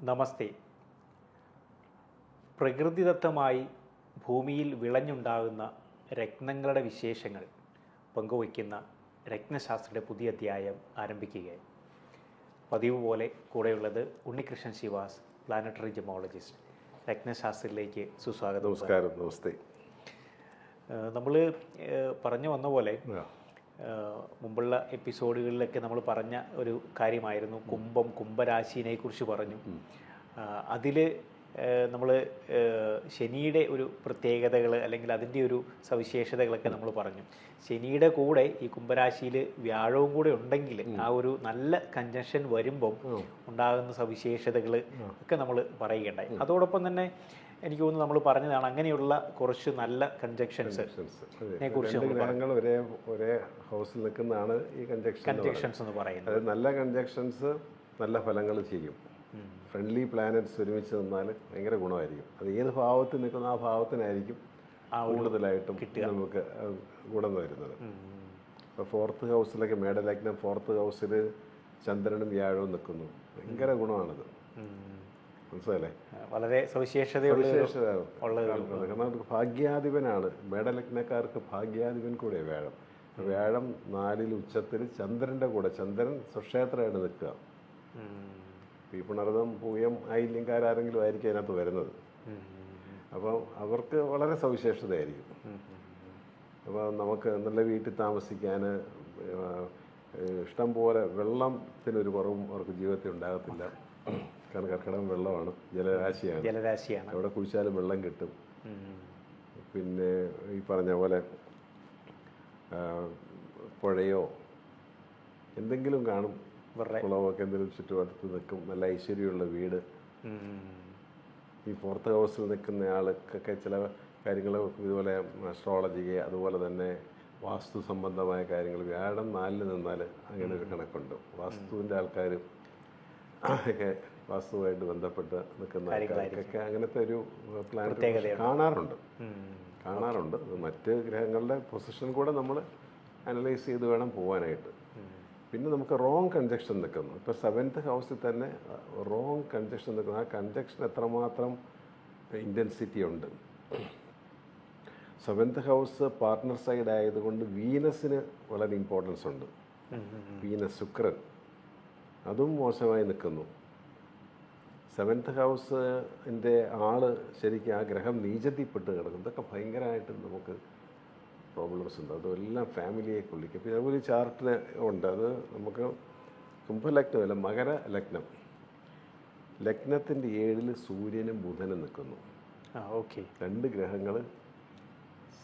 നമസ്തേ. പ്രകൃതിദത്തമായി ഭൂമിയിൽ വിളഞ്ഞുണ്ടാകുന്ന രത്നങ്ങളുടെ വിശേഷങ്ങൾ പങ്കുവയ്ക്കുന്ന രത്നശാസ്ത്രയുടെ പുതിയ അധ്യായം ആരംഭിക്കുകയായി. പതിവ് പോലെ കൂടെയുള്ളത് ഉണ്ണികൃഷ്ണൻ ശിവാസ്, പ്ലാനറ്ററി ജെമോളജിസ്റ്റ്. രത്നശാസ്ത്രത്തിലേക്ക് സുസ്വാഗതം. നമസ്കാരം. നമസ്തേ. നമ്മൾ പറഞ്ഞു വന്ന പോലെ മുമ്പുള്ള എപ്പിസോഡുകളിലൊക്കെ നമ്മൾ പറഞ്ഞ ഒരു കാര്യമായിരുന്നു കുംഭരാശിനെ കുറിച്ച് പറഞ്ഞു. അതിൽ നമ്മൾ ശനിയുടെ ഒരു പ്രത്യേകതകൾ അല്ലെങ്കിൽ അതിൻ്റെ ഒരു സവിശേഷതകളൊക്കെ നമ്മൾ പറഞ്ഞു. ശനിയുടെ കൂടെ ഈ കുംഭരാശിയിൽ വ്യാഴവും കൂടെ ഉണ്ടെങ്കിൽ ആ ഒരു നല്ല കൺജങ്ഷൻ വരുമ്പം ഉണ്ടാകുന്ന സവിശേഷതകൾ ഒക്കെ നമ്മൾ പറയുകയുണ്ടായി. അതോടൊപ്പം തന്നെ എനിക്ക് തോന്നുന്നു നമ്മൾ പറഞ്ഞതാണ് അങ്ങനെയുള്ള കുറച്ച് നല്ല കൺജങ്ഷൻസ് കുറിച്ച് ഒരേ ഹൗസിൽ നിൽക്കുന്നതാണ് ഈ കൺജങ്ഷൻസ് എന്ന് പറയുന്നത്. നല്ല കൺജങ്ഷൻസ് നല്ല ഫലങ്ങൾ ചെയ്യും. ഫ്രണ്ട്ലി പ്ലാനറ്റ്സ് ഒരുമിച്ച് നിന്നാൽ ഭയങ്കര ഗുണമായിരിക്കും. അത് ഏത് ഭാവത്തിൽ നിൽക്കുന്ന ആ ഭാവത്തിനായിരിക്കും കൂടുതലായിട്ടും നമുക്ക് ഗുണം വരുന്നത്. ഇപ്പോൾ 4th ഹൗസിലൊക്കെ മേടലഗ്നം 4th ഹൗസിൽ ചന്ദ്രനും വ്യാഴവും നിൽക്കുന്നു. ഭയങ്കര ഗുണമാണിത്. മനസ്സിലല്ലേ? വളരെ സവിശേഷത കാരണം ഭാഗ്യാധിപനാണ്. മേടലഗ്നക്കാർക്ക് ഭാഗ്യാധിപൻ കൂടെ വ്യാഴം. വ്യാഴം 4ൽ ഉച്ചത്തിൽ ചന്ദ്രൻ്റെ കൂടെ. ചന്ദ്രൻ സ്വക്ഷേത്രമായിട്ട് നിൽക്കുക. ഈ പുണർദം പൂയം ആയില്യംകാരെങ്കിലും ആയിരിക്കും അതിനകത്ത് വരുന്നത്. അപ്പോൾ അവർക്ക് വളരെ സവിശേഷതയായിരിക്കും. അപ്പോൾ നമുക്ക് നല്ല വീട്ടിൽ താമസിക്കാൻ ഇഷ്ടം പോലെ വെള്ളത്തിനൊരു കുറവും അവർക്ക് ജീവിതത്തിൽ ഉണ്ടാകത്തില്ല. കാരണം കർക്കിടകം വെള്ളമാണ്, ജലരാശിയാണ്. എവിടെ കുഴിച്ചാലും വെള്ളം കിട്ടും. പിന്നെ ഈ പറഞ്ഞ പോലെ പുഴയോ എന്തെങ്കിലും കാണും, കുളമൊക്കെ എന്തെങ്കിലും ചുറ്റുവട്ടത്ത് നിൽക്കും. നല്ല ഐശ്വര്യമുള്ള വീട്. ഈ 4th ഹൗസിൽ നിൽക്കുന്ന ആൾക്കൊക്കെ ചില കാര്യങ്ങൾ ഇതുപോലെ അസ്ട്രോളജി, അതുപോലെ തന്നെ വാസ്തു സംബന്ധമായ കാര്യങ്ങൾ. വ്യാഴം 4ൽ നിന്നാൽ അങ്ങനെ ഒരു കണക്കുണ്ട്. വാസ്തുവിൻ്റെ ആൾക്കാർ ഒക്കെ വാസ്തുവായിട്ട് ബന്ധപ്പെട്ട് നിൽക്കുന്ന ആൾക്കാർക്കൊക്കെ അങ്ങനത്തെ ഒരു പ്ലാൻ കാണാറുണ്ട്. മറ്റ് ഗ്രഹങ്ങളുടെ പൊസിഷൻ കൂടെ നമ്മൾ അനലൈസ് ചെയ്ത് വേണം പോകാനായിട്ട്. പിന്നെ നമുക്ക് റോങ് കൺജക്ഷൻ നിൽക്കുന്നു. ഇപ്പോൾ 7th ഹൗസിൽ തന്നെ റോങ് കൺജക്ഷൻ നിൽക്കുന്നു. ആ കൺജക്ഷൻ എത്രമാത്രം ഇൻറ്റൻസിറ്റി ഉണ്ട്. 7th ഹൗസ് പാർട്ട്ണർ സൈഡ് ആയതുകൊണ്ട് വീനസിന് വളരെ ഇമ്പോർട്ടൻസ് ഉണ്ട്. വീനസ്, ശുക്രൻ, അതും മോശമായി നിൽക്കുന്നു. 7th ഹൗസിൻ്റെ ആള് ശരിക്കും ആ ഗ്രഹം നീചത്തിപ്പെട്ട് കിടക്കും. ഇതൊക്കെ ഭയങ്കരമായിട്ട് നമുക്ക് പ്രോബ്ലംസ് ഉണ്ട്. അതെല്ലാം ഫാമിലിയെ കൊള്ളിക്കും. പിന്നെ അതുപോലെ ചാർട്ടിന് ഉണ്ട്. അത് നമുക്ക് കുംഭലഗ്നമല്ല, മകര ലഗ്നം. ലഗ്നത്തിൻ്റെ 7ൽ സൂര്യനും ബുധനും നിൽക്കുന്നു. രണ്ട് ഗ്രഹങ്ങൾ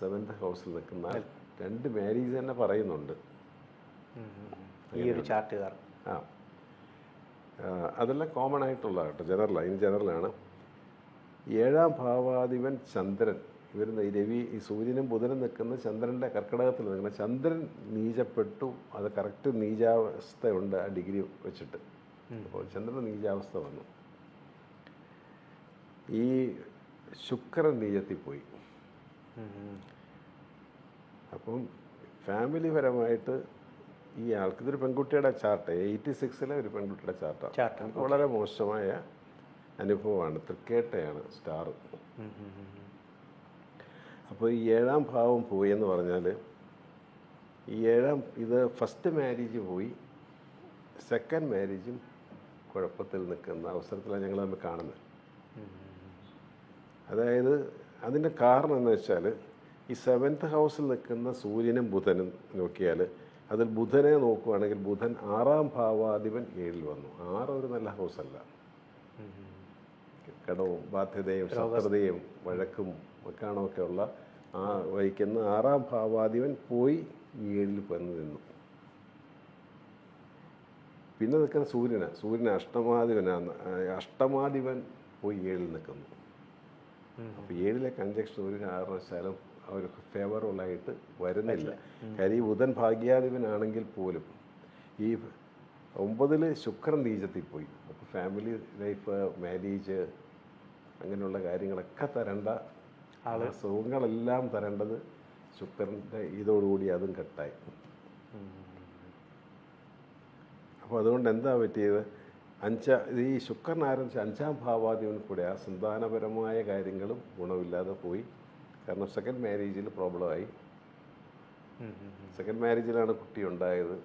7th ഹൗസിൽ നിൽക്കുന്ന 2 മാരേജ് തന്നെ പറയുന്നുണ്ട് ഈ ഒരു ചാർട്ടുകാർ. അതെല്ലാം കോമൺ ആയിട്ടുള്ള കേട്ടോ, ജനറലാണ്. 7ാം ഭാവാധിപൻ ചന്ദ്രൻ. ഇവരുന്ന ഈ രവി, ഈ സൂര്യനും ബുധനും നിൽക്കുന്ന ചന്ദ്രൻ്റെ കർക്കിടകത്തിൽ നിൽക്കുന്ന ചന്ദ്രൻ നീചപ്പെട്ടു. അത് കറക്റ്റ് നീചാവസ്ഥയുണ്ട് ആ ഡിഗ്രി വെച്ചിട്ട്. അപ്പോൾ ചന്ദ്രൻ നീചാവസ്ഥ വന്നു. ഈ ശുക്രൻ നീചത്തിൽ പോയി. അപ്പം ഫാമിലി പരമായിട്ട് ഈ ആൾക്ക് ഇതൊരു പെൺകുട്ടിയുടെ ചാർട്ട്, 86 ഒരു പെൺകുട്ടിയുടെ ചാർട്ടാണ്. എനിക്ക് വളരെ മോശമായ അനുഭവമാണ്. തൃക്കേട്ടയാണ് സ്റ്റാർ. അപ്പോൾ ഈ 7ാം ഭാവം പോയി എന്ന് പറഞ്ഞാൽ ഈ ഇത് ഫസ്റ്റ് മാരേജ് പോയി, സെക്കൻഡ് മാരേജും കുഴപ്പത്തിൽ നിൽക്കുന്ന അവസരത്തിലാണ് ഞങ്ങൾ തമ്മിൽ കാണുന്നത്. അതായത് അതിൻ്റെ കാരണം എന്ന് വെച്ചാൽ ഈ 7th ഹൗസിൽ നിൽക്കുന്ന സൂര്യനും ബുധനും നോക്കിയാൽ അതിൽ ബുധനെ നോക്കുകയാണെങ്കിൽ ബുധൻ 6ാം ഭാവാധിപൻ 7ൽ വന്നു. 6 ഒരു നല്ല ഹൗസല്ല. കടവും ബാധ്യതയും ശത്രുതയും വഴക്കും വെക്കാണമൊക്കെ ഉള്ള ആ വഹിക്കുന്ന 6ാം ഭാവാധിപൻ പോയി 7ൽ വന്ന് നിന്നു. പിന്നെ നിൽക്കുന്ന സൂര്യന് അഷ്ടമാധിപൻ പോയി 7ൽ നിൽക്കുന്നു. അപ്പോൾ 7ലെ കൺജക്ഷൻ ഒരു കാരണവശാലും അവർ ഫേവറബിളായിട്ട് വരുന്നില്ല. കാര്യം ഈ ബുധൻ ഭാഗ്യാധിപനാണെങ്കിൽ പോലും ഈ 9ൽ ശുക്രൻ നീചത്തിൽ പോയി. അപ്പോൾ ഫാമിലി ലൈഫ്, മാരേജ്, അങ്ങനെയുള്ള കാര്യങ്ങളൊക്കെ തരേണ്ട സുഖങ്ങളെല്ലാം തരേണ്ടത് ശുക്രൻ്റെ ഇതോടുകൂടി അതും കട്ടായി. അപ്പോൾ അതുകൊണ്ട് എന്താ പറ്റിയത്? ഈ ശുക്രൻ ആരംഭിച്ച 5ാം ഭാവാധിപൻ കൂടെ ആ സന്താനപരമായ കാര്യങ്ങളും ഗുണമില്ലാതെ പോയി. കാരണം സെക്കൻഡ് മാരേജിൽ പ്രോബ്ലമായി. സെക്കൻഡ് മാരേജിലാണ് കുട്ടി ഉണ്ടായത്.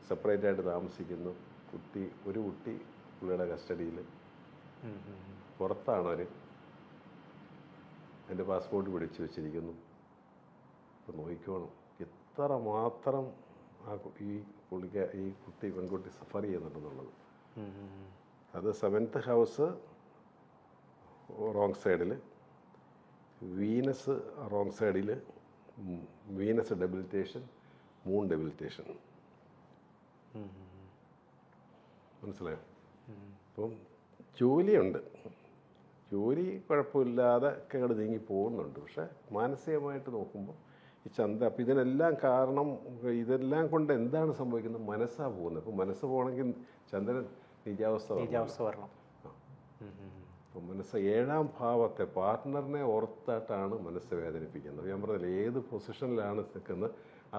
സെപ്പറേറ്റ് ആയിട്ട് താമസിക്കുന്നു. ഒരു കുട്ടി പുള്ളിയുടെ കസ്റ്റഡിയിൽ. പുറത്താണ് അവർ. എൻ്റെ പാസ്പോർട്ട് പിടിച്ചു വെച്ചിരിക്കുന്നു. അപ്പോൾ നോക്കിക്കോണം എത്ര മാത്രം ഈ പെൺകുട്ടി സഫർ ചെയ്യുന്നുണ്ടെന്നുള്ളത്. അത് 7th ഹൗസ് റോങ് സൈഡിൽ, വീനസ് റോങ് സൈഡിൽ, വീനസ് ഡെബിലിറ്റേഷൻ, മൂൺ ഡെബിലിറ്റേഷൻ. മനസ്സിലായോ? അപ്പം ജോലിയുണ്ട്, ജോലി കുഴപ്പമില്ലാതെ കേട് നീങ്ങി പോകുന്നുണ്ട്. പക്ഷേ മാനസികമായിട്ട് നോക്കുമ്പോൾ ഈ അപ്പം ഇതിനെല്ലാം കാരണം, ഇതെല്ലാം കൊണ്ട് എന്താണ് സംഭവിക്കുന്നത്? മനസ്സാണ് പോകുന്നത്. അപ്പോൾ മനസ്സ് പോകണമെങ്കിൽ ചന്ദ്രൻ നീചാവസ്ഥ വരണം. അപ്പം മനസ്സ് 7ാം ഭാവത്തെ പാർട്ട്ണറിനെ ഓർത്തായിട്ടാണ് മനസ്സ് വേദനിപ്പിക്കുന്നത്. ഞാൻ പറഞ്ഞില്ല, ഏത് പൊസിഷനിലാണ് നിൽക്കുന്നത്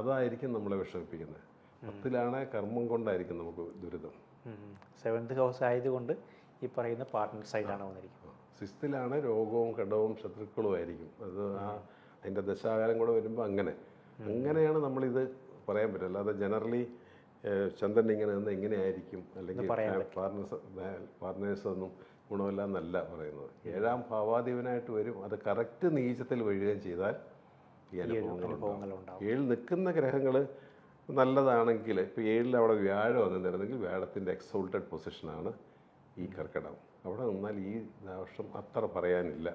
അതായിരിക്കും നമ്മളെ വിഷമിപ്പിക്കുന്നത്. 10ലാണ് കർമ്മം കൊണ്ടായിരിക്കും നമുക്ക് ദുരിതം. 7th ഹൗസ് ആയതുകൊണ്ട് ഈ പറയുന്ന പാർട്ട്ണർ സൈഡാണ് വന്നിരിക്കുന്നത്. 6ലാണ് രോഗവും കടവും ശത്രുക്കളും ആയിരിക്കും. അത് അതിൻ്റെ ദശാകാലം കൂടെ വരുമ്പോൾ അങ്ങനെയാണ് നമ്മളിത് പറയാൻ പറ്റും. അല്ലാതെ ജനറലി ചന്ദ്രൻ ഇങ്ങനെ നിന്ന് എങ്ങനെയായിരിക്കും അല്ലെങ്കിൽ പാർട്ട്നേഴ്സ് ഒന്നും ഗുണമില്ല എന്നല്ല പറയുന്നത്. 7ാം ഭാവാധിപനായിട്ട് വരും. അത് കറക്റ്റ് നീചത്തിൽ വീഴുകയും ചെയ്താൽ ഈ അനുഭവങ്ങളുണ്ടാകും. 7 നിൽക്കുന്ന ഗ്രഹങ്ങൾ നല്ലതാണെങ്കിൽ, ഇപ്പോൾ 7ൽ അവിടെ വ്യാഴം വന്നിരുന്നെങ്കിൽ വ്യാഴത്തിൻ്റെ എക്സോൾട്ടഡ് പൊസിഷനാണ് ഈ കർക്കിടകം. അവിടെ നിന്നാൽ ഈ വർഷം അത്ര പറയാനില്ല,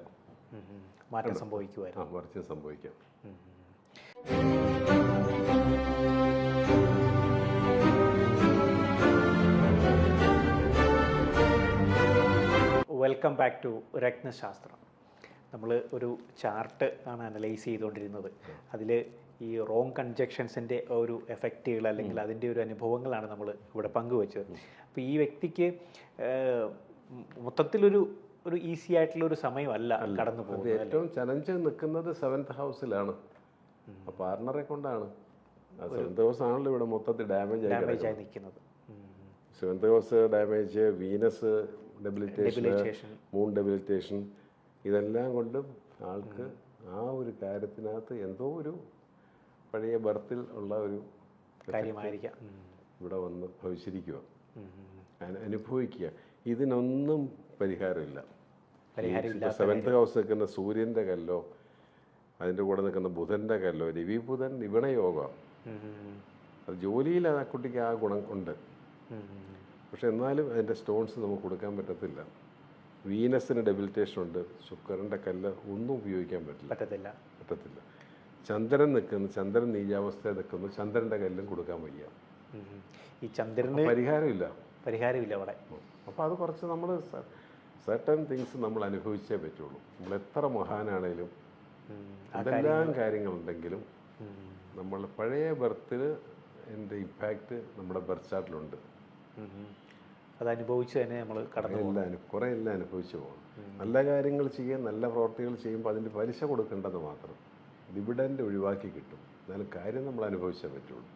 മാറ്റം സംഭവിക്കുമായിരുന്നു. മറിച്ചും സംഭവിക്കാം. വെൽക്കം ബാക്ക് ടു രത്നശാസ്ത്രം. നമ്മൾ ഒരു ചാർട്ട് ആണ് അനലൈസ് ചെയ്തുകൊണ്ടിരുന്നത്. അതിൽ ഈ റോങ് കൺജക്ഷൻസിൻ്റെ ഒരു എഫക്റ്റുകൾ അല്ലെങ്കിൽ അതിൻ്റെ ഒരു അനുഭവങ്ങളാണ് നമ്മൾ ഇവിടെ പങ്കുവച്ചത്. അപ്പോൾ ഈ വ്യക്തിക്ക് മൊത്തത്തിലൊരു ഈസി ആയിട്ടുള്ള ഒരു സമയമല്ല കടന്നു പോകുന്നത്. ഏറ്റവും ചലഞ്ച് നിൽക്കുന്നത് 7th ഹൗസിലാണ്. പാർട്ണറെ കൊണ്ടാണ്. 7th ഹൗസ് ആണല്ലോ ഇവിടെ മൊത്തത്തിൽ ഡാമേജ് ആയി നിൽക്കുന്നത്. 7th house damage, Venus debilitation, moon debilitation, ഇതെല്ലാം കൊണ്ടും ആൾക്ക് ആ ഒരു കാര്യത്തിനകത്ത് എന്തോ ഒരു പഴയ ബർത്തിൽ ഉള്ള ഒരു കാര്യമായിരിക്കാം ഇവിടെ വന്ന് ഭവിച്ചിരിക്കുക, അനുഭവിക്കുക. ഇതിനൊന്നും പരിഹാരമില്ല. 7th ഹൗസ് നിൽക്കുന്ന സൂര്യൻ്റെ കല്ലോ അതിൻ്റെ കൂടെ നിൽക്കുന്ന ബുധൻ്റെ കല്ലോ, രവി ബുധൻ ഇവണയോഗം. അത് ജോലിയിൽ ആ കുട്ടിക്ക് ആ ഗുണം ഉണ്ട്. പക്ഷെ എന്നാലും അതിൻ്റെ സ്റ്റോൺസ് നമുക്ക് കൊടുക്കാൻ പറ്റത്തില്ല. വീനസിന് ഡെബിലിറ്റേഷൻ ഉണ്ട്. ശുക്രൻ്റെ കല്ല് ഒന്നും ഉപയോഗിക്കാൻ പറ്റത്തില്ല. ചന്ദ്രൻ നിൽക്കുന്നു, ചന്ദ്രൻ നീചാവസ്ഥയിൽ നിൽക്കുന്നു, ചന്ദ്രൻ്റെ കല്ലും കൊടുക്കാൻ വയ്യ. ഈ ചന്ദ്രന് പരിഹാരമില്ല അവിടെ. അപ്പോൾ അത് കുറച്ച് നമ്മൾ സർട്ടൻ തിങ്സ് നമ്മൾ അനുഭവിച്ചേ പറ്റുള്ളൂ. നമ്മൾ എത്ര മഹാനാണേലും എന്തെല്ലാം കാര്യങ്ങളുണ്ടെങ്കിലും നമ്മൾ പഴയ ബർത്തിൽ എൻ്റെ ഇമ്പാക്റ്റ് നമ്മുടെ ബർത്ത് ചാർട്ടിലുണ്ട്. അത് അനുഭവിച്ച് തന്നെ നമ്മൾ കുറേ എല്ലാം അനുഭവിച്ചു പോകണം. നല്ല കാര്യങ്ങൾ ചെയ്യുക, നല്ല പ്രവർത്തികൾ ചെയ്യുമ്പോൾ അതിൻ്റെ പലിശ കൊടുക്കേണ്ടത് മാത്രം ഡിവിഡൻഡ് ഒഴിവാക്കി കിട്ടും. എന്നാലും കാര്യം നമ്മൾ അനുഭവിച്ചേ പറ്റുള്ളൂ.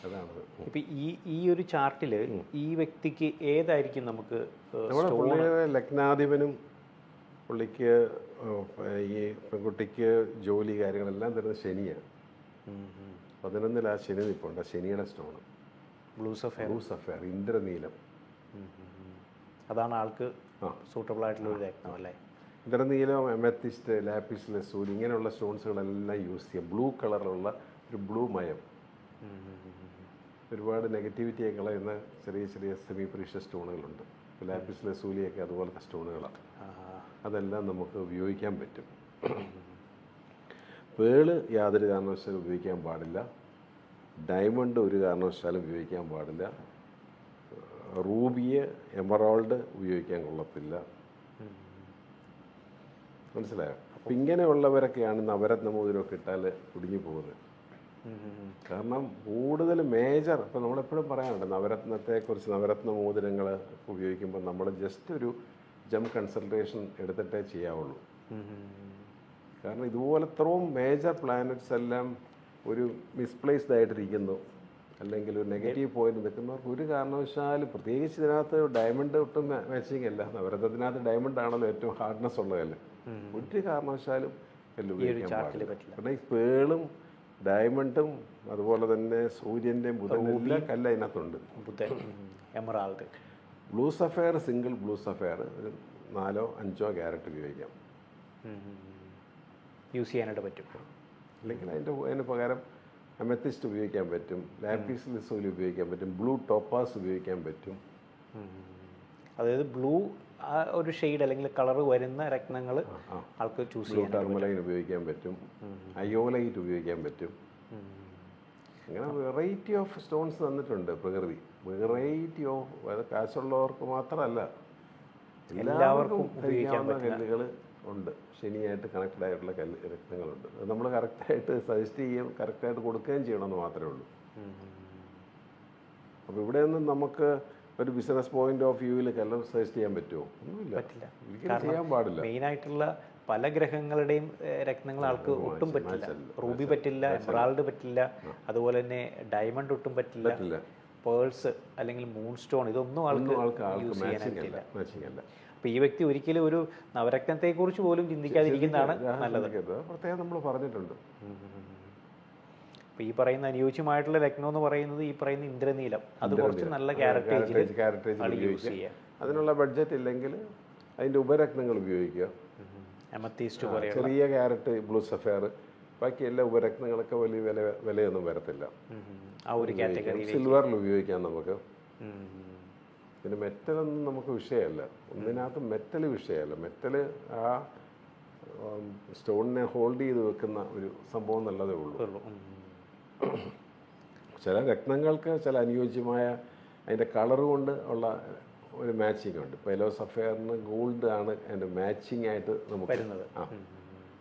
അതാണ്. ഇപ്പം ഈ ഒരു ചാർട്ടിൽ ഈ വ്യക്തിക്ക് ഏതായിരിക്കും നമുക്ക് നമ്മുടെ പുള്ളിയുടെ ലഗ്നാധിപനും പുള്ളിക്ക് ഈ പെൺകുട്ടിക്ക് ജോലി കാര്യങ്ങളെല്ലാം തരുന്നത് ശനിയാണ്. 11ൽ ആ ശനി നിൽപ്പുണ്ട്. ശനിയുടെ സ്റ്റോണ് ബ്ലൂ സഫയർ, ഇന്ദ്രനീലം. അതാണ് ആൾക്ക് സൂട്ടബിൾ ആയിട്ടുള്ള ഒരു രത്നം അല്ലേ? ഇന്ദ്രനീലം, എമത്തിസ്റ്റ്, ലാപ്പിസ് ലസൂലി ഇങ്ങനെയുള്ള സ്റ്റോൺസുകളെല്ലാം യൂസ് ചെയ്യാം. ബ്ലൂ കളറുള്ള ഒരു ബ്ലൂ മയം, ഒരുപാട് നെഗറ്റിവിറ്റിയെ കളയുന്ന ചെറിയ ചെറിയ സെമി പ്രീഷ്യസ് സ്റ്റോണുകളുണ്ട്. ലാപ്പിസ് ലസൂലിയൊക്കെ അതുപോലത്തെ സ്റ്റോണുകളാണ്. അതെല്ലാം നമുക്ക് ഉപയോഗിക്കാൻ പറ്റും. പേള് യാതൊരു കാരണവശാലും ഉപയോഗിക്കാൻ പാടില്ല. ഡയമണ്ട് ഒരു കാരണവശാലും ഉപയോഗിക്കാൻ പാടില്ല. റൂബിയെ, എമറാൾഡ് ഉപയോഗിക്കാൻ കൊള്ളത്തില്ല. മനസ്സിലായോ? അപ്പം ഇങ്ങനെയുള്ളവരൊക്കെയാണ് നവരത്ന മോതിരമൊക്കെ ഇട്ടാൽ കുടുങ്ങി പോകുന്നത്. കാരണം കൂടുതൽ മേജർ ഇപ്പം നമ്മളെപ്പോഴും പറയാറുണ്ട് നവരത്നത്തെക്കുറിച്ച്. നവരത്ന മോതിരങ്ങൾ ഉപയോഗിക്കുമ്പോൾ നമ്മൾ ജസ്റ്റ് ഒരു ജം കൺസൾട്ടേഷൻ എടുത്തിട്ടേ ചെയ്യാവുള്ളൂ. കാരണം ഇതുപോലെ ഇത്രയും മേജർ പ്ലാനറ്റ്സ് എല്ലാം ഒരു മിസ്പ്ലേസ്ഡ് ആയിട്ടിരിക്കുന്നു. അല്ലെങ്കിൽ ഒരു നെഗറ്റീവ് പോയിന്റ് നിൽക്കുന്നവർക്ക് ഒരു കാരണവശാലും, പ്രത്യേകിച്ച് ഇതിനകത്ത് ഡയമണ്ട് ഒട്ടും മാച്ചിങ് അല്ല, നവരത്നത്തിനകത്ത് ഡയമണ്ട് ആണല്ലോ ഏറ്റവും ഹാർഡ്നെസ് ഉള്ള കല്ല്, ഒരു കാരണവശാലും കല്ല് ഉപയോഗിക്കാൻ പാടില്ല. കാരണം ഈ പേളും ഡയമണ്ടും അതുപോലെ തന്നെ സൂര്യൻ്റെയും ബുധനും എല്ലാ കല്ല് അതിനകത്തുണ്ട്. Emerald, blue sapphire, single blue sapphire ഒരു 4-5 ക്യാരറ്റ് ഉപയോഗിക്കാം, യൂസ് ചെയ്യാനായിട്ട് പറ്റും. അല്ലെങ്കിൽ അതിന് പകരം അമെത്തിസ്റ്റ് ഉപയോഗിക്കാൻ പറ്റും, ലാപ്പീസ് ലിസോലി ഉപയോഗിക്കാൻ പറ്റും, ബ്ലൂ ടോപ്പാസ് ഉപയോഗിക്കാൻ പറ്റും. അതായത് ബ്ലൂ ഒരു ഷെയ്ഡ് അല്ലെങ്കിൽ കളർ വരുന്ന രത്നങ്ങൾ ആൾക്ക് ചൂസ് ചെയ്യാം. ടർമലൈൻ ഉപയോഗിക്കാൻ പറ്റും, അയോലൈറ്റ് ഉപയോഗിക്കാൻ പറ്റും. അങ്ങനെ വെറൈറ്റി ഓഫ് സ്റ്റോൺസ് തന്നിട്ടുണ്ട് പ്രകൃതി. വെറൈറ്റി ഓഫ്, അത് കാശുള്ളവർക്ക് മാത്രമല്ല എല്ലാവർക്കും ഉപയോഗിക്കാവുന്ന കല്ലുകൾ ഉണ്ട്. ശനിയായിട്ട് കണക്റ്റഡ് ആയിട്ടുള്ള രത്നങ്ങളുണ്ട്. അത് നമ്മൾ കറക്റ്റായിട്ട് സജസ്റ്റ് ചെയ്യുകയും കറക്റ്റായിട്ട് കൊടുക്കുകയും ചെയ്യണമെന്ന് മാത്രമേ ഉള്ളൂ. അപ്പോൾ ഇവിടെ ഒന്നും നമുക്ക് ഒരു ബിസിനസ് പോയിന്റ് ഓഫ് വ്യൂവിൽ കല്ല് സജസ്റ്റ് ചെയ്യാൻ പറ്റുമോ? ഒന്നുമില്ല, ഒരിക്കലും ചെയ്യാൻ പാടില്ല. മെയിനായിട്ടുള്ള പല ഗ്രഹങ്ങളുടെയും രത്നങ്ങൾ ആൾക്ക് ഒട്ടും പറ്റില്ല. റൂബി പറ്റില്ല, എമറാൾഡ് പറ്റില്ല, അതുപോലെ തന്നെ ഡയമണ്ട് ഒട്ടും പറ്റില്ല, പേൾസ് അല്ലെങ്കിൽ മൂൺ സ്റ്റോൺ ഇതൊന്നും ആൾക്ക് യൂസ് ചെയ്യാനായിട്ടില്ല. അപ്പോൾ ഈ വ്യക്തി ഒരിക്കലും ഒരു നവരത്നത്തെക്കുറിച്ച് പോലും ചിന്തിക്കാതിരിക്കുന്നതാണ് നല്ലത്. പ്രത്യേകം നമ്മൾ പറഞ്ഞിട്ടുണ്ട്. അപ്പോൾ ഈ പറയുന്ന അനുയോജ്യമായിട്ടുള്ള രത്നം എന്ന് പറയുന്നത് ഈ പറയുന്ന ഇന്ദ്രനീലം, അത് കുറച്ച് നല്ല ക്യാരറ്റേജ് യൂസ് ചെയ്യുക. അതിനുള്ള ബഡ്ജറ്റ് ഇല്ലെങ്കിൽ അതിൻ്റെ ഉപരത്നങ്ങൾ ഉപയോഗിക്കുക. അമത്തീസ്റ്റ് പോലെ ചെറിയ ക്യാരറ്റ്, ബ്ലൂ സഫയർ, ബാക്കി എല്ലാ ഉപരത്നങ്ങളൊക്കെ വലിയ വിലയൊന്നും വരത്തില്ല. ആ ഒരു കാറ്റഗറി സിൽവറിൽ ഉപയോഗിക്കാം നമുക്ക്. പിന്നെ മെറ്റലൊന്നും നമുക്ക് വിഷയമല്ല, ഒന്നിനകത്ത് മെറ്റൽ വിഷയമല്ല. മെറ്റല് ആ സ്റ്റോണിനെ ഹോൾഡ് ചെയ്ത് വെക്കുന്ന ഒരു സംഭവം എന്നുള്ളതേ ഉള്ളൂ. ചില രത്നങ്ങൾക്ക് ചില അനുയോജ്യമായ അതിൻ്റെ കളർ കൊണ്ട് ഉള്ള ഒരു മാച്ചിങ് ഉണ്ട്. ഇപ്പോൾ യെല്ലോ സഫയറിന് ഗോൾഡ് ആണ് അതിൻ്റെ മാച്ചിങ് ആയിട്ട് നമുക്ക് വരുന്നത്.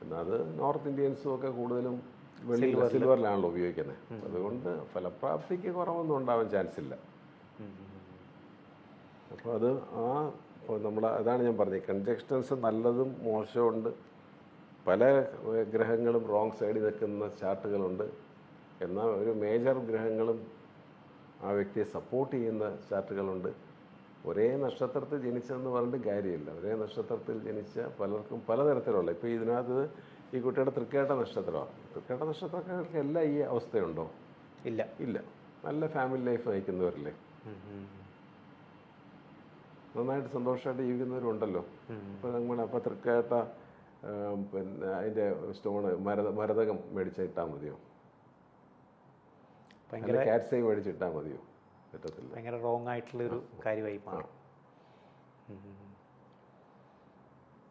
എന്നാൽ അത് നോർത്ത് ഇന്ത്യൻസും ഒക്കെ കൂടുതലും സിൽവറിലാണല്ലോ ഉപയോഗിക്കുന്നത്. അതുകൊണ്ട് ഫലപ്രാപ്തിക്ക് കുറവൊന്നും ഉണ്ടാവാൻ ചാൻസ് ഇല്ല. അപ്പോൾ അത് അതാണ് ഞാൻ പറഞ്ഞത്, കൺജക്ഷൻസ് നല്ലതും മോശമുണ്ട്. പല ഗ്രഹങ്ങളും റോങ് സൈഡിൽ നിൽക്കുന്ന ചാർട്ടുകളുണ്ട്. എന്നാൽ ഒരു മേജർ ഗ്രഹങ്ങളും ആ വ്യക്തിയെ സപ്പോർട്ട് ചെയ്യുന്ന ചാർട്ടുകളുണ്ട്. ഒരേ നക്ഷത്രത്തിൽ ജനിച്ചതെന്ന് പറഞ്ഞിട്ട് കാര്യമില്ല. ഒരേ നക്ഷത്രത്തിൽ ജനിച്ച പലർക്കും പലതരത്തിലുള്ള, ഇപ്പോൾ ഇതിനകത്ത് ഈ കുട്ടിയുടെ തൃക്കേട്ട നക്ഷത്രമാണ്. തൃക്കേട്ട നക്ഷത്രക്കാർക്ക് എല്ലാം ഈ അവസ്ഥയുണ്ടോ? ഇല്ല. നല്ല ഫാമിലി ലൈഫ് നയിക്കുന്നവരല്ലേ, നന്നായിട്ട് സന്തോഷമായിട്ട് ജീവിക്കുന്നവരുണ്ടല്ലോ. അപ്പോൾ തൃക്കേട്ട പിന്നെ അതിൻ്റെ സ്റ്റോണ് മരതകം മേടിച്ചിട്ടാൽ മതിയോ? കാറ്റ്സൈ മേടിച്ചിട്ടാൽ മതിയോ? പറ്റത്തില്ല. ഭയങ്കര റോങ് ആയിട്ടുള്ളൊരു കാര്യമായി മാറും.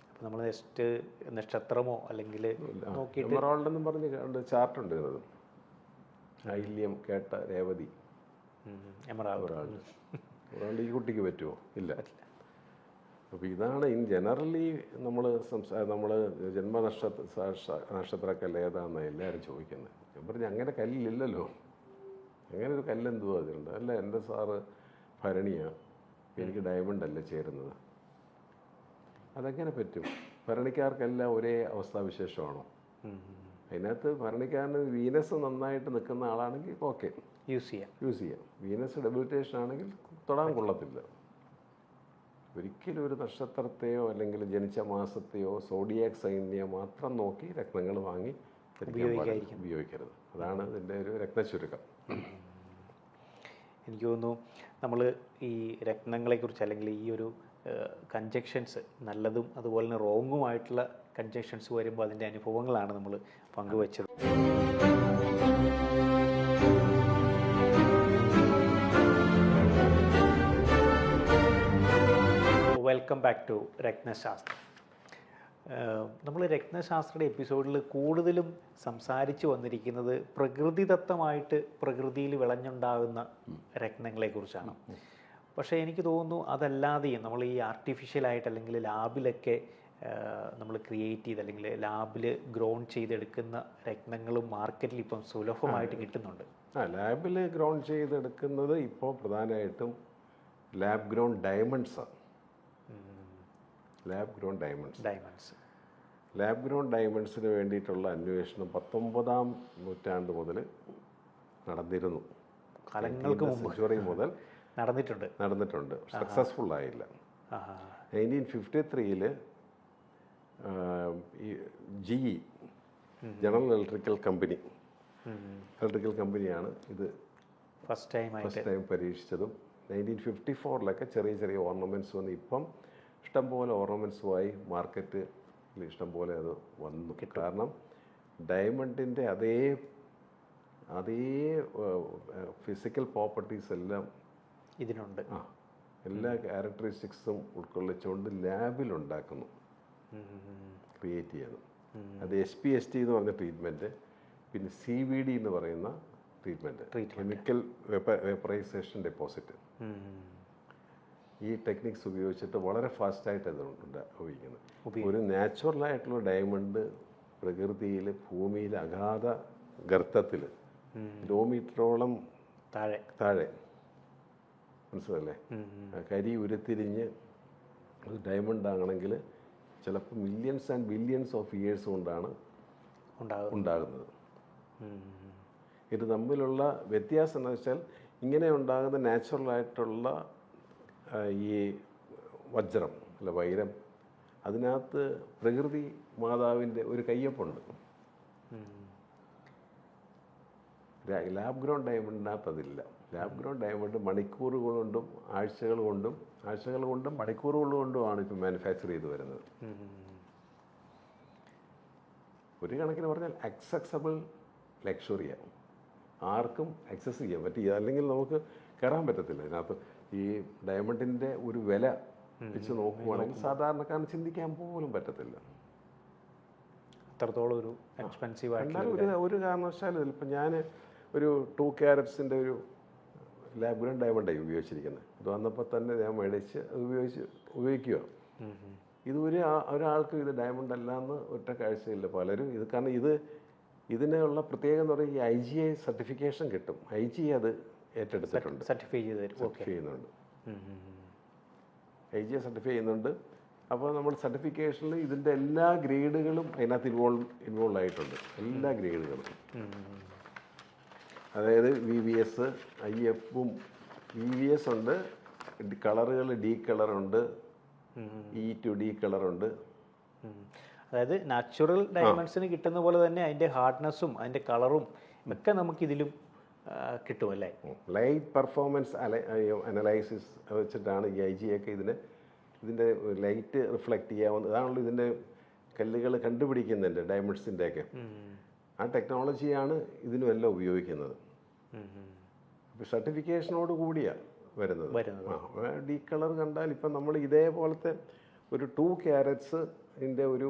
അപ്പോൾ നമ്മൾ നെക്സ്റ്റ് നക്ഷത്രമോ അല്ലെങ്കിൽ നോക്കിയിട്ട് എമറാൾഡെന്നും പറഞ്ഞ് ചാർട്ടുണ്ട് ഇതിനത്. ഐല്യം, കേട്ട, രേവതി, എമറാൾഡ് ഈ കുട്ടിക്ക് പറ്റുമോ? ഇല്ല. അപ്പോൾ ഇതാണ് ഇൻ ജനറലി നമ്മൾ നക്ഷത്രക്കല്ല് ഏതാണെന്ന് എല്ലാവരും ചോദിക്കുന്നത്. ഞാൻ പറഞ്ഞു അങ്ങനെ കല്ലില്ലല്ലോ, അങ്ങനെ ഒരു കല്ലെന്തുവാ അതിലുണ്ട്? അല്ല, എൻ്റെ സാറ് ഭരണിയാണ്, എനിക്ക് ഡയമണ്ട് അല്ലേ ചേരുന്നത്. അതെങ്ങനെ പറ്റും? ഭരണിക്കാർക്കെല്ലാം ഒരേ അവസ്ഥാവിശേഷമാണോ? അതിനകത്ത് ഭരണിക്കാരന് വീനസ് നന്നായിട്ട് നിൽക്കുന്ന ആളാണെങ്കിൽ ഓക്കെ, യൂസ് ചെയ്യാം. വീനസ് ഡെബിലിറ്റേഷൻ ആണെങ്കിൽ തൊടാൻ കൊള്ളത്തില്ല. ഒരിക്കലും ഒരു നക്ഷത്രത്തെയോ അല്ലെങ്കിൽ ജനിച്ച മാസത്തെയോ സോഡിയാക് സൈനിനെയോ മാത്രം നോക്കി രത്നങ്ങൾ വാങ്ങി ഉപയോഗിക്കരുത്. അതാണ് ഇതിൻ്റെ ഒരു രത്നച്ചുരുക്കം. എനിക്ക് തോന്നുന്നു നമ്മൾ ഈ രത്നങ്ങളെക്കുറിച്ച് അല്ലെങ്കിൽ ഈ ഒരു കൺജക്ഷൻസ് നല്ലതും അതുപോലെ തന്നെ റോങ്ങുമായിട്ടുള്ള കൺജക്ഷൻസ് വരുമ്പോൾ അതിൻ്റെ അനുഭവങ്ങളാണ് നമ്മൾ പങ്കുവച്ചത്. വെൽക്കം ബാക്ക് ടു രത്നശാസ്ത്രം. നമ്മൾ രത്നശാസ്ത്രയുടെ എപ്പിസോഡിൽ കൂടുതലും സംസാരിച്ചു വന്നിരിക്കുന്നത് പ്രകൃതിദത്തമായിട്ട് പ്രകൃതിയിൽ വിളഞ്ഞുണ്ടാകുന്ന രത്നങ്ങളെക്കുറിച്ചാണ്. പക്ഷേ എനിക്ക് തോന്നുന്നു അതല്ലാതെയും നമ്മൾ ഈ ആർട്ടിഫിഷ്യലായിട്ട് അല്ലെങ്കിൽ ലാബിലൊക്കെ നമ്മൾ ക്രിയേറ്റ് ചെയ്ത് അല്ലെങ്കിൽ ലാബിൽ ഗ്രോൺ ചെയ്തെടുക്കുന്ന രത്നങ്ങളും മാർക്കറ്റിൽ ഇപ്പം സുലഭമായിട്ട് കിട്ടുന്നുണ്ട്. ലാബിൽ ഗ്രോൺ ചെയ്തെടുക്കുന്നത് ഇപ്പോൾ പ്രധാനമായിട്ടും ലാബ് ഗ്രോൺ ഡയമണ്ട്സാണ്. ലാബ് ഗ്രോൺ ഡയമണ്ട്സിന് വേണ്ടിയിട്ടുള്ള അന്വേഷണം 19-ാം നൂറ്റാണ്ട് മുതൽ നടന്നിരുന്നു. കാലങ്ങൾക്ക് മുമ്പ് സെഞ്ചുറി മുതൽ നടന്നിട്ടുണ്ട്. സക്സസ്ഫുൾ ആയില്ല. 1953 ഈ GE ജനറൽ ഇലക്ട്രിക്കൽ കമ്പനിയാണ് ഇത് ഫസ്റ്റ് ടൈം പരീക്ഷിച്ചതും. 1954 ചെറിയ ചെറിയ ഓർണമെൻറ്റ്സ് വന്ന് ഇപ്പം ഇഷ്ടംപോലെ ഓർണമെൻറ്റ്സുമായി മാർക്കറ്റിൽ ഇഷ്ടംപോലെ അത് വന്നു. കാരണം ഡയമണ്ടിൻ്റെ അതേ ഫിസിക്കൽ പ്രോപ്പർട്ടീസ് എല്ലാം ഇതിനുണ്ട്. എല്ലാ ക്യാരക്ടറിസ്റ്റിക്സും ഉൾക്കൊള്ളിച്ചുകൊണ്ട് ലാബിലുണ്ടാക്കുന്നു, ക്രിയേറ്റ് ചെയ്യുന്നു. അത് SPST എന്ന് പറഞ്ഞ ട്രീറ്റ്മെൻറ്റ്, പിന്നെ CVD എന്ന് പറയുന്ന ട്രീറ്റ്മെൻറ്റ്, കെമിക്കൽ വേപ്പറൈസേഷൻ ഡെപ്പോസിറ്റ്. ഈ ടെക്നിക്സ് ഉപയോഗിച്ചിട്ട് വളരെ ഫാസ്റ്റായിട്ട് അത് ഉപയോഗിക്കുന്നത്. ഒരു നാച്ചുറലായിട്ടുള്ള ഡയമണ്ട് പ്രകൃതിയിൽ ഭൂമിയിൽ അഗാധ ഗർത്തത്തിൽ കിലോമീറ്ററോളം താഴെ മനസ്സിലല്ലേ, കരി ഉരുത്തിരിഞ്ഞ് ഒരു ഡയമണ്ട് ആണെങ്കിൽ ചിലപ്പോൾ millions and billions of years കൊണ്ടാണ് ഉണ്ടാകുന്നത്. ഇത് തമ്മിലുള്ള വ്യത്യാസം എന്ന് വെച്ചാൽ ഇങ്ങനെ ഉണ്ടാകുന്ന നാച്ചുറലായിട്ടുള്ള ഈ വജ്രം അല്ല വൈരം, അതിനകത്ത് പ്രകൃതി മാതാവിൻ്റെ ഒരു കയ്യൊപ്പുണ്ട്. ലാബ് ഗ്രൗണ്ട് ഡയമണ്ടിനകത്ത് അതില്ല. ലാബ് ഗ്രൗണ്ട് ഡയമണ്ട് മണിക്കൂറുകൾ കൊണ്ടും ആഴ്ചകൾ കൊണ്ടും മണിക്കൂറുകൾ കൊണ്ടുമാണ് ഇപ്പോൾ മാനുഫാക്ചർ ചെയ്ത് വരുന്നത്. ഒരു കണക്കിന് പറഞ്ഞാൽ അക്സസബിൾ ലക്ഷറിയാണ്, ആർക്കും അക്സസ് ചെയ്യാൻ പറ്റും. അല്ലെങ്കിൽ നമുക്ക് കയറാൻ പറ്റത്തില്ല ഇതിനകത്ത്. ഈ ഡയമണ്ടിൻ്റെ ഒരു വില വെച്ച് നോക്കുകയാണെങ്കിൽ സാധാരണക്കാരന് ചിന്തിക്കാൻ പോലും പറ്റത്തില്ല. അത്രത്തോളം ഒരു എക്സ്പെൻസീവ് ആയിട്ടുള്ള ഒരു കാരണവശാലും ഇപ്പം ഞാൻ ഒരു 2 carats ഒരു ലാബ് ഗ്രൗണ്ട് ഡയമണ്ടായി ഉപയോഗിച്ചിരിക്കുന്നത്. ഇത് വന്നപ്പോൾ തന്നെ ഞാൻ മേടിച്ച് അത് ഉപയോഗിക്കുക. ഇത് ഒരാൾക്ക് ഇത് ഡയമണ്ട് അല്ല എന്ന് ഒറ്റ കാഴ്ചയില്ല പലരും. ഇത് കാരണം ഇതിനുള്ള പ്രത്യേകം എന്ന് പറയുന്നത് ഈ IGI സർട്ടിഫിക്കേഷൻ കിട്ടും. IGI അത് ഏറ്റെടുത്തിട്ടുണ്ട്, സർട്ടിഫൈ ചെയ്യുന്നുണ്ട്. IGI സർട്ടിഫൈ ചെയ്യുന്നുണ്ട്. അപ്പോൾ നമ്മൾ സർട്ടിഫിക്കേഷനിൽ ഇതിൻ്റെ എല്ലാ ഗ്രേഡുകളും അതിനകത്ത് ഇൻവോൾവ് ആയിട്ടുണ്ട്. എല്ലാ ഗ്രേഡുകളും, അതായത് VVS, IFഉം VVS ഉണ്ട്, കളറുകൾ D കളറുണ്ട്, E to D കളറുണ്ട്. അതായത് നാച്ചുറൽ ഡയമണ്ട്സിന് കിട്ടുന്ന പോലെ തന്നെ അതിൻ്റെ ഹാർഡ്നെസ്സും അതിൻ്റെ കളറും ഒക്കെ നമുക്കിതിലും കിട്ടുമല്ലേ. ലൈറ്റ് പെർഫോമൻസ് അനലൈസിസ് വെച്ചിട്ടാണ് ഈ IGI ഒക്കെ ഇതിൻ്റെ ലൈറ്റ് റിഫ്ലക്റ്റ് ചെയ്യാവുന്ന, അതാണല്ലോ ഇതിൻ്റെ കല്ലുകൾ കണ്ടുപിടിക്കുന്നുണ്ട് ഡയമണ്ട്സിൻ്റെയൊക്കെ. ആ ടെക്നോളജിയാണ് ഇതിനുമെല്ലാം ഉപയോഗിക്കുന്നത്. അപ്പോൾ സർട്ടിഫിക്കേഷനോട് കൂടിയാണ് വരുന്നത്. D കളർ കണ്ടാൽ ഇപ്പം നമ്മൾ ഇതേപോലത്തെ ഒരു 2 carats ഒരു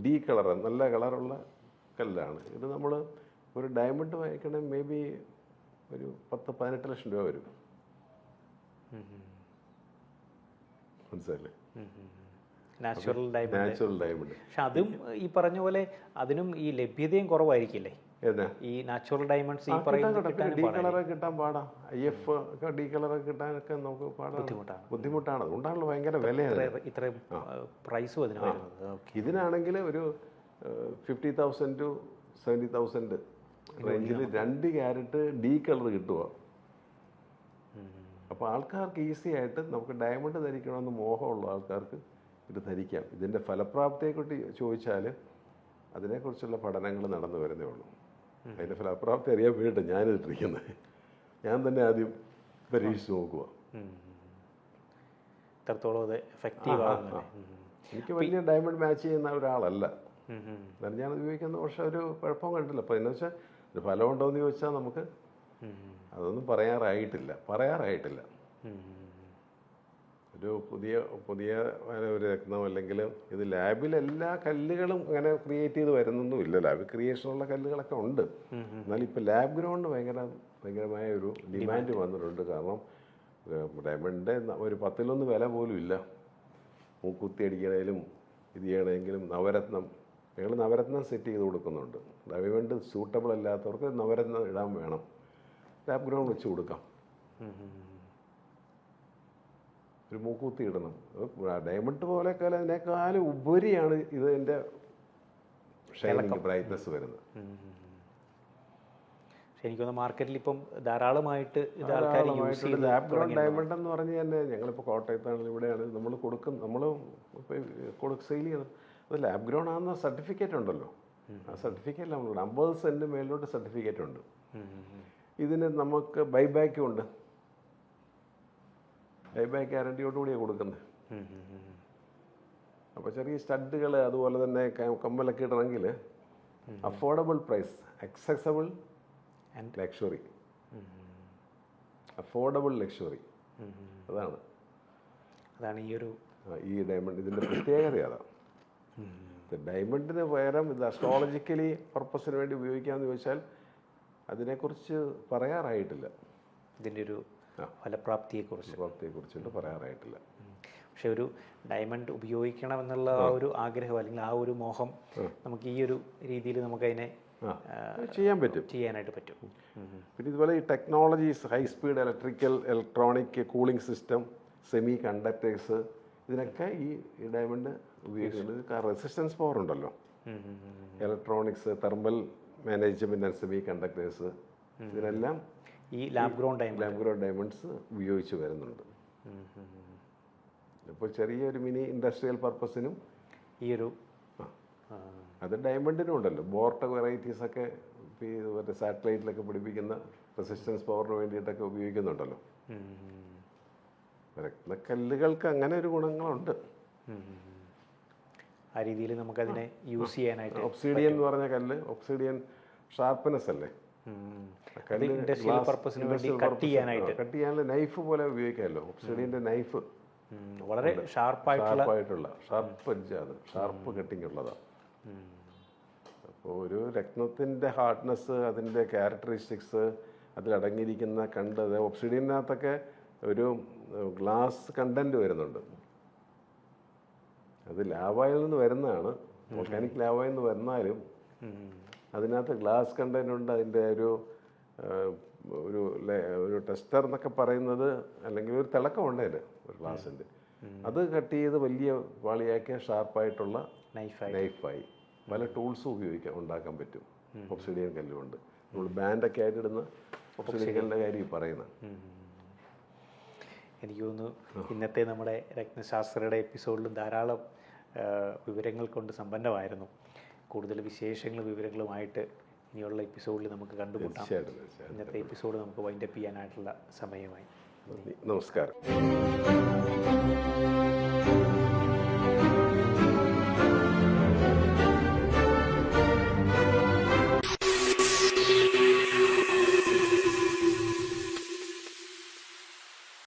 D കളർ, നല്ല കളറുള്ള കല്ലാണ് ഇത്. നമ്മൾ ഒരു ഡയമണ്ട് വാങ്ങിക്കണേ മേ ബി ഒരു 10-18 ലക്ഷം രൂപ വരും. മനസ്സിലല്ലേ, നാച്ചുറൽ ഡയമണ്ട്. പക്ഷെ അതും ഈ പറഞ്ഞ പോലെ അതിനും ഈ ലഭ്യതയും കുറവായിരിക്കില്ലേ ഈ നാച്ചുറൽ ഡയമണ്ട്സ്. ഈ D കളറൊക്കെ കിട്ടാൻ പാടാ. IF D കളറൊക്കെ കിട്ടാനൊക്കെ നമുക്ക് ബുദ്ധിമുട്ടാണ്. അതുകൊണ്ടാണല്ലോ ഭയങ്കര വിലയാണ് ഇത്രയും പ്രൈസും അതിന് വരുന്നത്. ഇതിനാണെങ്കിൽ ഒരു 50,000 to 70,000 റേഞ്ചിൽ 2 carat D കളർ കിട്ടുക. അപ്പോൾ ആൾക്കാർക്ക് ഈസി ആയിട്ട് നമുക്ക് ഡയമണ്ട് ധരിക്കണമെന്ന് മോഹമുള്ള ആൾക്കാർക്ക് ഇത് ധരിക്കാം. ഇതിൻ്റെ ഫലപ്രാപ്തിയെക്കുറിച്ച് ചോദിച്ചാൽ അതിനെക്കുറിച്ചുള്ള പഠനങ്ങൾ നടന്നു വരുന്നേ ഉള്ളൂ. അതിൻ്റെ ഫലപ്രാപ്തി അറിയാൻ വേണ്ടിയിട്ട് ഞാനിട്ടിരിക്കുന്നത്. ഞാൻ തന്നെ ആദ്യം പരീക്ഷിച്ച് നോക്കുക. എനിക്ക് വലിയ ഡയമണ്ട് മാച്ച് ചെയ്യുന്ന ഒരാളല്ല, എന്നാലും ഞാനത് ഉപയോഗിക്കുന്ന. പക്ഷെ ഒരു കുഴപ്പം കണ്ടില്ല. അപ്പോൾ എന്ന് വെച്ചാൽ ഒരു ഫലം ഉണ്ടോ എന്ന് ചോദിച്ചാൽ നമുക്ക് അതൊന്നും പറയാറായിട്ടില്ല. ഒരു പുതിയ ഒരു രത്നം അല്ലെങ്കിൽ ഇത് ലാബിൽ എല്ലാ കല്ലുകളും അങ്ങനെ ക്രിയേറ്റ് ചെയ്ത് വരുന്നൊന്നുമില്ല. ലാബിൽ ക്രിയേഷനുള്ള കല്ലുകളൊക്കെ ഉണ്ട്. എന്നാൽ ഇപ്പോൾ ലാബ് ഗ്രൗണ്ട് ഭയങ്കരമായ ഒരു ഡിമാൻഡ് വന്നിട്ടുണ്ട്. കാരണം ഡയമണ്ടിൻ്റെ ഒരു 10-1 വില പോലും ഇല്ല. മൂക്കുത്തി അടിക്കണേലും ഇത് ചെയ്യണമെങ്കിലും ഞങ്ങൾ നവരത്നം സെറ്റ് ചെയ്ത് കൊടുക്കുന്നുണ്ട്. ഡയമണ്ട് സൂട്ടബിൾ അല്ലാത്തവർക്ക് നവരത്നം ഇടാൻ വേണം, ലാബ് ഗ്രൗണ്ട് വെച്ച് കൊടുക്കാം. ഒരു മൂക്കുത്തി ഇടണം. ഡയമണ്ട് പോലെയൊക്കെ അതിനേക്കാളും ഉപരിയാണ് ഇതിൻ്റെ ഷൈനിങ് ബ്രൈറ്റ്നസ് വരുന്നത്. പക്ഷെ എനിക്കൊന്ന് മാർക്കറ്റിൽ ഇപ്പം ധാരാളമായിട്ട് ഇത് ആൾക്കാർ യൂസ് ചെയ്ത് ലാബ് ഗ്രോൺ ഡയമണ്ട് എന്ന് പറഞ്ഞ് തന്നെ ഞങ്ങളിപ്പോൾ കോട്ടയത്താണെങ്കിലും ഇവിടെയാണ് നമ്മൾ നമ്മൾ ഇപ്പോൾ സെയിൽ ചെയ്യുന്നത് അത് ലാബ് ഗ്രോൺ ആണെന്ന സർട്ടിഫിക്കറ്റ് ഉണ്ടല്ലോ. ആ സർട്ടിഫിക്കറ്റ് നമ്മൾ 50 സെൻറ്റ് മേലോട്ട് സർട്ടിഫിക്കറ്റ് ഉണ്ട്. ഇതിന് നമുക്ക് ബൈബാക്കും ഉണ്ട്. ബൈബാക്ക് ഗ്യാരണ്ടിയോടുകൂടിയാണ് കൊടുക്കുന്നത്. അപ്പോൾ ചെറിയ സ്റ്റഡുകൾ അതുപോലെ തന്നെ കമ്മലൊക്കെ ഇടണമെങ്കിൽ affordable price, accessible and luxury. Affordable luxury അതാണ് ഈ ഡയമണ്ട് ഇതിൻ്റെ പ്രത്യേകത. അതാണ് ഡയമണ്ടിന് പകരം ഇത് അസ്ട്രോളജിക്കലി പർപ്പസിന് വേണ്ടി ഉപയോഗിക്കാമെന്ന് ചോദിച്ചാൽ അതിനെക്കുറിച്ച് പറയാറായിട്ടില്ല. ഇതിൻ്റെ ഒരു ഫലപ്രാപ്തിയെക്കുറിച്ചിട്ട് പറയാറായിട്ടില്ല. പക്ഷെ ഒരു ഡയമണ്ട് ഉപയോഗിക്കണമെന്നുള്ള ആ ഒരു ആഗ്രഹം അല്ലെങ്കിൽ ആ ഒരു മോഹം നമുക്ക് ഈ ഒരു രീതിയിൽ നമുക്കതിനെ ചെയ്യാനായിട്ട് പറ്റും. പിന്നെ ഇതുപോലെ ഈ technologies, high speed electronic cooling system, semi conductors, ഇതിനൊക്കെ ഈ ഡയമണ്ട് ഉപയോഗിക്കുന്നത്. റെസിസ്റ്റൻസ് പവർ ഉണ്ടല്ലോ, electronics, thermal management and semi conductors, ഇതിനെല്ലാം ഈ ലാബ് ഗ്രോൺ ഡയമണ്ട്സ് ഉപയോഗിച്ച് വരുന്നുണ്ട്. ഇപ്പോൾ ചെറിയൊരു മിനി ഇൻഡസ്ട്രിയൽ പർപ്പസിനും ഈ ഒരു അത് ഡയമണ്ടിനും ഉണ്ടല്ലോ. ബോർട്ട വെറൈറ്റീസൊക്കെ മറ്റേ സാറ്റലൈറ്റിലൊക്കെ പിടിപ്പിക്കുന്ന റെസിസ്റ്റൻസ് പവറിന് വേണ്ടിയിട്ടൊക്കെ ഉപയോഗിക്കുന്നുണ്ടല്ലോ. കല്ലുകൾക്ക് അങ്ങനെ ഒരു ഗുണങ്ങളുണ്ട്. ആ രീതിയിൽ നമുക്കതിനെ യൂസ് ചെയ്യാനായിട്ട്. ഒബ്സിഡിയൻ എന്ന് പറഞ്ഞ കല്ല്, ഒബ്സിഡിയൻ ഷാർപ്പ്നെസ് അല്ലേ, ഇൻഡസ്ട്രിയൽ പർപ്പസിന് വേണ്ടി കട്ട് ചെയ്യാനുള്ള നൈഫ് പോലെ ഉപയോഗിക്കാമല്ലോ. ഒബ്സിഡിയൻ്റെ നൈഫ് വളരെ ഷാർപ്പായിട്ടുള്ള ഷാർപ്പ് കട്ടിങ് ഉള്ളതാണ്. അപ്പോൾ ഒരു രത്നത്തിൻ്റെ ഹാർഡ്നെസ്, അതിൻ്റെ ക്യാരക്ടറിസ്റ്റിക്സ്, അതിലടങ്ങിയിരിക്കുന്ന കണ്ടത് ഒബ്സിഡിയനകത്തൊക്കെ ഒരു ഗ്ലാസ് കണ്ടൻറ്റ് വരുന്നുണ്ട്. അത് ലാവയിൽ നിന്ന് വരുന്നതാണ്, ഓർഗാനിക് ലാവയിൽ നിന്ന് വരുന്നാലും അതിനകത്ത് ഗ്ലാസ് കണ്ടൻറ്റ് ഉണ്ട്. അതിൻ്റെ ഒരു ടെസ്റ്റർ എന്നൊക്കെ പറയുന്നത്, അല്ലെങ്കിൽ ഒരു തിളക്കമുണ്ട് അതിന് ഒരു ഗ്ലാസിൻ്റെ. അത് കട്ട് ചെയ്ത് വലിയ വാളിയാക്കിയ ഷാർപ്പായിട്ടുള്ള നൈഫായി പല ടൂൾസും ഉണ്ടാക്കാൻ പറ്റും ഒബ്സിഡിയൻ കല്ലുകൊണ്ട്. നമ്മൾ ബാൻഡൊക്കെ ആയിട്ട് ഇടുന്ന ഒബ്സിഡിയൻ കല്ലിൻ്റെ കാര്യം പറയുന്നത്. എനിക്ക് തോന്നുന്നു ഇന്നത്തെ നമ്മുടെ രത്നശാസ്ത്രയുടെ എപ്പിസോഡിലും ധാരാളം വിവരങ്ങൾ കൊണ്ട് സമ്പന്നമായിരുന്നു. കൂടുതൽ വിശേഷങ്ങളും വിവരങ്ങളുമായിട്ട് ഇനിയുള്ള എപ്പിസോഡിൽ നമുക്ക് കണ്ടുമുട്ടാം. ഇന്നത്തെ എപ്പിസോഡ് നമുക്ക് വൈൻഡപ്പ് ചെയ്യാനായിട്ടുള്ള സമയമായി. നമസ്കാരം.